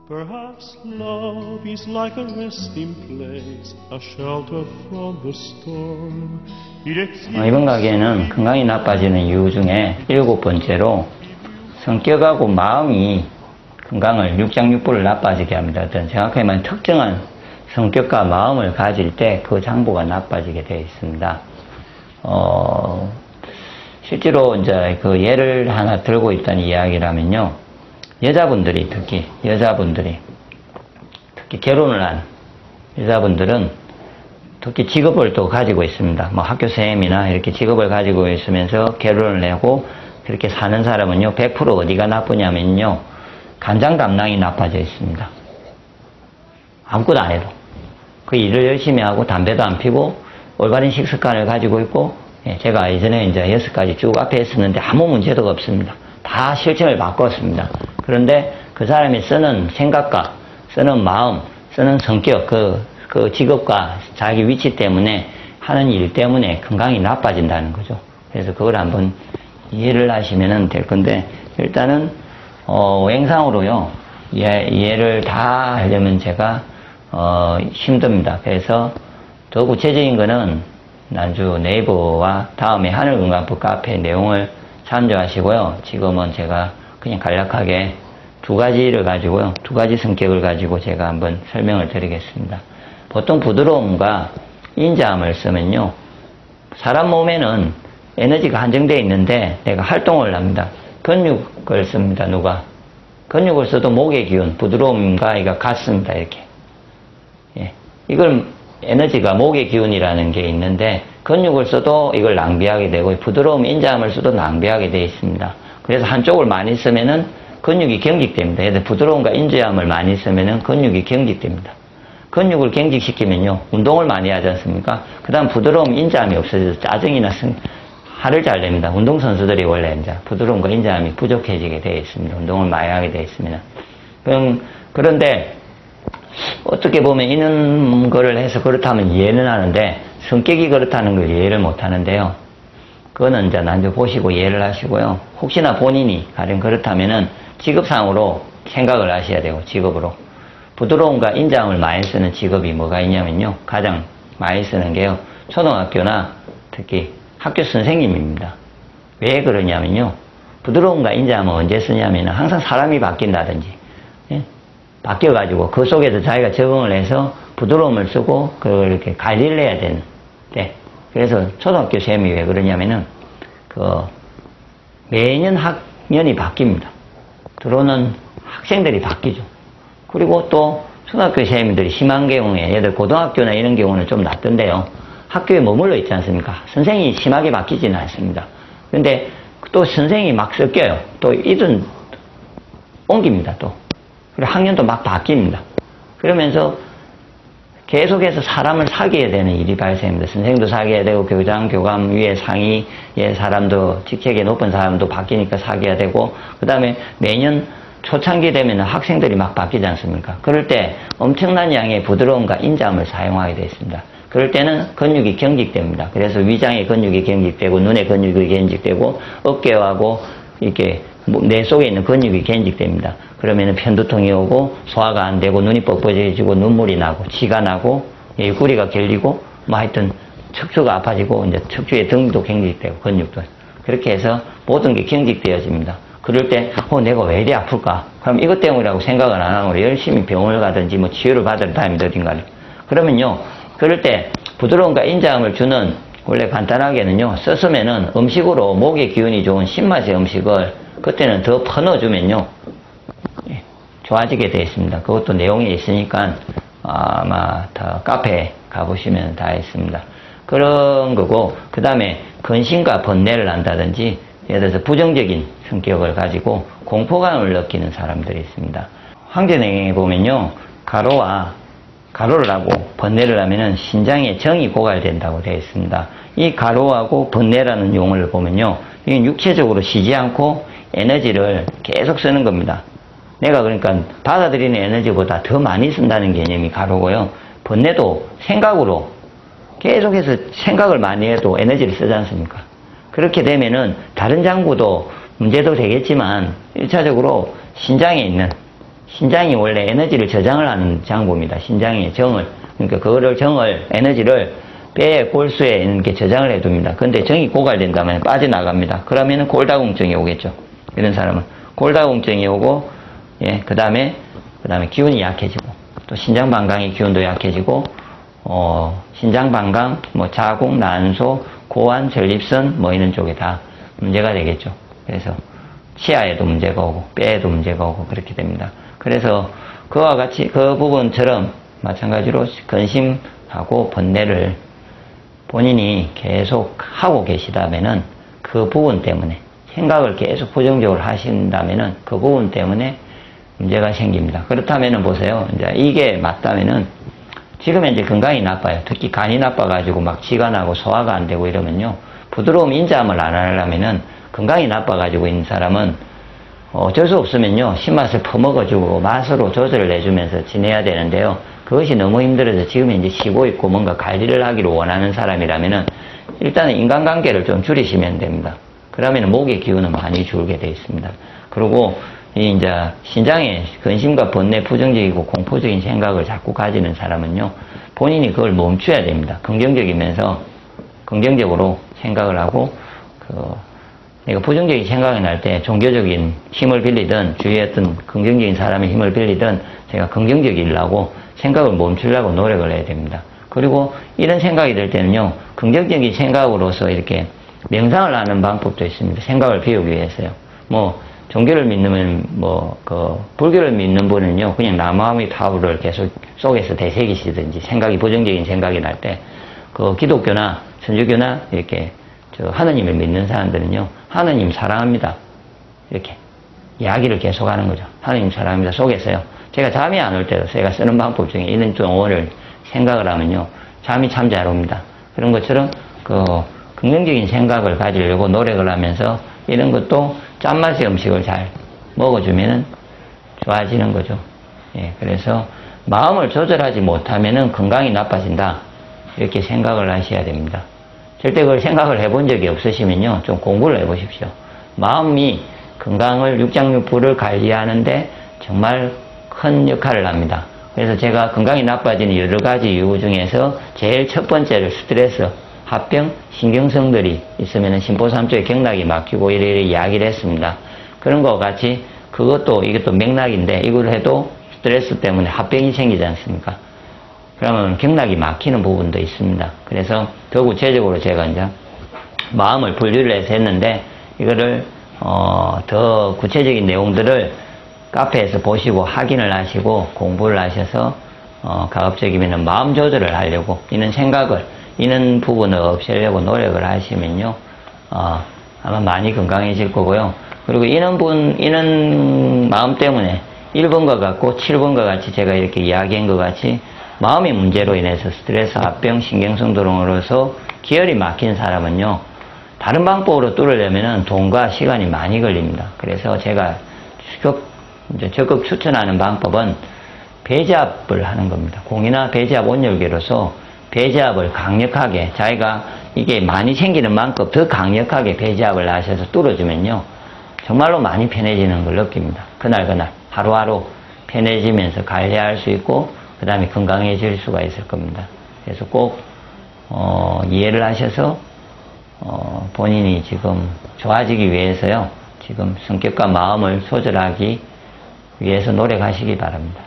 Perhaps love is like a resting place, a shelter from the storm. 이번 강의에는 건강이 나빠지는 이유 중에 7번째로 성격하고 마음이 건강을 육장육부를 나빠지게 합니다. 어떤 정확하게 말하면 특정한 성격과 마음을 가질 때 그 장부가 나빠지게 되어 있습니다. 실제로 이제 그 예를 하나 들고 있다는 이야기라면요. 여자분들이 특히 결혼을 한 여자분들은 특히 직업을 또 가지고 있습니다. 뭐 학교 선생님이나 이렇게 직업을 가지고 있으면서 결혼을 하고 그렇게 사는 사람은요, 100% 어디가 나쁘냐면요, 감정 담당이 나빠져 있습니다. 아무것도 안 해도. 그 일을 열심히 하고 담배도 안 피고 올바른 식습관을 가지고 있고, 제가 예전에 이제 6가지 쭉 앞에 했었는데 아무 문제도 없습니다. 다 실천을 바꿨습니다. 그런데 그 사람이 쓰는 생각과 쓰는 마음, 쓰는 성격, 그 직업과 자기 위치 때문에 하는 일 때문에 건강이 나빠진다는 거죠. 그래서 그걸 한번 이해를 하시면 될 건데, 일단은 행상으로요, 이해를 다 하려면 제가 힘듭니다. 그래서 더 구체적인 거는 난주 네이버와 다음에 하늘건강법 카페 내용을 참조하시고요. 지금은 제가 그냥 간략하게 2가지를 가지고요, 2가지 성격을 가지고 제가 한번 설명을 드리겠습니다. 보통 부드러움과 인자함을 쓰면요, 사람 몸에는 에너지가 한정되어 있는데 내가 활동을 합니다. 근육을 씁니다. 누가? 근육을 써도 목의 기운, 부드러움과 이거 같습니다. 이렇게. 이걸 에너지가 목의 기운이라는 게 있는데, 근육을 써도 이걸 낭비하게 되고, 부드러움, 인자함을 써도 낭비하게 되어 있습니다. 그래서 한쪽을 많이 쓰면은 근육이 경직됩니다. 그래서 부드러움과 인자함을 많이 쓰면은 근육이 경직됩니다. 근육을 경직시키면요, 운동을 많이 하지 않습니까? 그 다음 부드러움, 인자함이 없어져서 짜증이나 화를 잘 냅니다. 운동선수들이 원래 이제 부드러움과 인자함이 부족해지게 되어 있습니다. 운동을 많이 하게 되어 있습니다. 그런데 어떻게 보면 이런 거를 해서 그렇다면 이해는 하는데, 성격이 그렇다는 걸 이해를 못 하는데요. 그거는 이제 난주 보시고 이해를 하시고요. 혹시나 본인이 가령 그렇다면은 직업상으로 생각을 하셔야 되고, 직업으로. 부드러움과 인자함을 많이 쓰는 직업이 뭐가 있냐면요, 가장 많이 쓰는 게요, 초등학교나 특히 학교 선생님입니다. 왜 그러냐면요, 부드러움과 인자함은 언제 쓰냐면은 항상 사람이 바뀐다든지, 바뀌어가지고 그 속에서 자기가 적응을 해서 부드러움을 쓰고 그걸 이렇게 관리를 해야 되는 때. 그래서 초등학교 쌤이 왜 그러냐면은 매년 학년이 바뀝니다. 들어오는 학생들이 바뀌죠. 그리고 또 초등학교 쌤들이 심한 경우에, 예를 고등학교나 이런 경우는 좀 낫던데요, 학교에 머물러 있지 않습니까? 선생님이 심하게 바뀌지는 않습니다. 근데 또 선생님이 막 섞여요. 또 이든 옮깁니다. 또 그리고 학년도 막 바뀝니다. 그러면서 계속해서 사람을 사귀어야 되는 일이 발생합니다. 선생님도 사귀어야 되고, 교장, 교감 위에 상위 사람도, 직책이 높은 사람도 바뀌니까 사귀어야 되고, 그 다음에 매년 초창기 되면 학생들이 막 바뀌지 않습니까? 그럴 때 엄청난 양의 부드러움과 인자함을 사용하게 되어 있습니다. 그럴 때는 근육이 경직됩니다. 그래서 위장의 근육이 경직되고, 눈의 근육이 경직되고, 어깨하고 이렇게 뇌 속에 있는 근육이 경직됩니다. 그러면은 편두통이 오고, 소화가 안 되고, 눈이 뻑뻑해지고, 눈물이 나고, 치가 나고, 옆구리가 결리고, 뭐 하여튼 척추가 아파지고, 이제 척추의 등도 경직되고, 근육도. 그렇게 해서 모든 게 경직되어집니다. 그럴 때, 내가 왜 이리 아플까? 그럼 이것 때문이라고 생각을 안 하고 열심히 병원을 가든지 뭐 치료를 받으러 다닙니다. 어딘가를. 그러면요, 그럴 때 부드러움과 인자함을 주는, 원래 간단하게는요, 썼으면은 음식으로 목의 기운이 좋은 신맛의 음식을 그때는 더 퍼넣어주면요, 좋아지게 되어 있습니다. 그것도 내용이 있으니까 아마 다 카페에 가보시면 다 있습니다. 그런 거고, 그 다음에 근심과 번뇌를 한다든지, 예를 들어서 부정적인 성격을 가지고 공포감을 느끼는 사람들이 있습니다. 황제내경에 보면요, 가로를 하고 번뇌를 하면은 신장에 정이 고갈된다고 되어 있습니다. 이 가로하고 번뇌라는 용어를 보면요, 이건 육체적으로 쉬지 않고 에너지를 계속 쓰는 겁니다. 내가 그러니까 받아들이는 에너지보다 더 많이 쓴다는 개념이 가로고요. 번뇌도 생각으로 계속해서 생각을 많이 해도 에너지를 쓰지 않습니까? 그렇게 되면은 다른 장부도 문제도 되겠지만 1차적으로 신장에 있는 신장이 원래 에너지를 저장을 하는 장부입니다. 신장의 정을. 그러니까 그거를 에너지를 뼈의 골수에 이렇게 저장을 해둡니다. 근데 정이 고갈된다면 빠져나갑니다. 그러면은 골다공증이 오겠죠. 이런 사람은. 골다공증이 오고, 예, 그 다음에 기운이 약해지고, 또 신장 방광의 기운도 약해지고, 신장 방광, 자궁, 난소, 고환, 전립선, 이런 쪽에 다 문제가 되겠죠. 그래서 치아에도 문제가 오고, 뼈에도 문제가 오고, 그렇게 됩니다. 그래서 그와 같이 그 부분처럼 마찬가지로 근심하고 번뇌를 본인이 계속 하고 계시다면은 그 부분 때문에 생각을 계속 부정적으로 하신다면은 그 부분 때문에 문제가 생깁니다. 그렇다면은 보세요. 이제 이게 맞다면은 지금 이제 건강이 나빠요. 특히 간이 나빠가지고 막 쥐가 나고 소화가 안 되고 이러면요. 부드러움 인자함을 안 하려면은 건강이 나빠가지고 있는 사람은 어쩔 수 없으면요. 신맛을 퍼먹어주고 맛으로 조절을 해주면서 지내야 되는데요. 그것이 너무 힘들어서 지금 이제 쉬고 있고 뭔가 관리를 하기를 원하는 사람이라면은 일단은 인간관계를 좀 줄이시면 됩니다. 그러면 목의 기운은 많이 줄게 되어 있습니다. 그리고 이제 신장에 근심과 번뇌, 부정적이고 공포적인 생각을 자꾸 가지는 사람은요. 본인이 그걸 멈춰야 됩니다. 긍정적으로 생각을 하고 내가 부정적인 생각이 날 때 종교적인 힘을 빌리든 주위에 어떤 긍정적인 사람의 힘을 빌리든 제가 긍정적이려고 생각을 멈추려고 노력을 해야 됩니다. 그리고 이런 생각이 들 때는요. 긍정적인 생각으로서 이렇게 명상을 하는 방법도 있습니다. 생각을 비우기 위해서요. 종교를 믿는 불교를 믿는 분은요. 그냥 나무아미 타불을 계속 속에서 되새기시든지 부정적인 생각이 날 때 기독교나 천주교나 이렇게 하느님을 믿는 사람들은요. 하느님 사랑합니다. 이렇게 이야기를 계속 하는 거죠. 하느님 사랑합니다. 속에서요. 제가 잠이 안 올 때도 제가 쓰는 방법 중에 이런 동원을 생각을 하면요. 잠이 참 잘 옵니다. 그런 것처럼 긍정적인 생각을 가지려고 노력을 하면서 이런 것도 짠맛의 음식을 잘 먹어주면은 좋아지는 거죠. 예, 그래서 마음을 조절하지 못하면은 건강이 나빠진다. 이렇게 생각을 하셔야 됩니다. 절대 그걸 생각을 해본 적이 없으시면요. 좀 공부를 해보십시오. 마음이 건강을 육장육부를 관리하는데 정말 큰 역할을 합니다. 그래서 제가 건강이 나빠지는 여러 가지 이유 중에서 제일 첫 번째를 스트레스, 합병, 신경성들이 있으면 심포삼 쪽에 경락이 막히고 이래 이야기를 했습니다. 그런 것과 같이 이것도 맥락인데 이걸 해도 스트레스 때문에 합병이 생기지 않습니까? 그러면 경락이 막히는 부분도 있습니다. 그래서 더 구체적으로 제가 이제 마음을 분류를 해서 했는데 이거를 더 구체적인 내용들을 카페에서 보시고 확인을 하시고 공부를 하셔서 가급적이면 마음 조절을 하려고 이런 부분을 없애려고 노력을 하시면요. 아마 많이 건강해질 거고요. 그리고 이런 마음 때문에 1번과 같고 7번과 같이 제가 이렇게 이야기한 것 같이 마음의 문제로 인해서 스트레스, 합병, 신경성 등으로서 기혈이 막힌 사람은요. 다른 방법으로 뚫으려면 돈과 시간이 많이 걸립니다. 그래서 제가 적극 추천하는 방법은 배제압을 하는 겁니다. 공이나 배제압 온열계로서 배제압을 강력하게 자기가 이게 많이 생기는 만큼 더 강력하게 배제압을 하셔서 뚫어주면요. 정말로 많이 편해지는 걸 느낍니다. 그날 하루하루 편해지면서 관리할 수 있고 그 다음에 건강해질 수가 있을 겁니다. 그래서 꼭 이해를 하셔서 본인이 지금 좋아지기 위해서요. 지금 성격과 마음을 조절하기 위해서 노력하시기 바랍니다.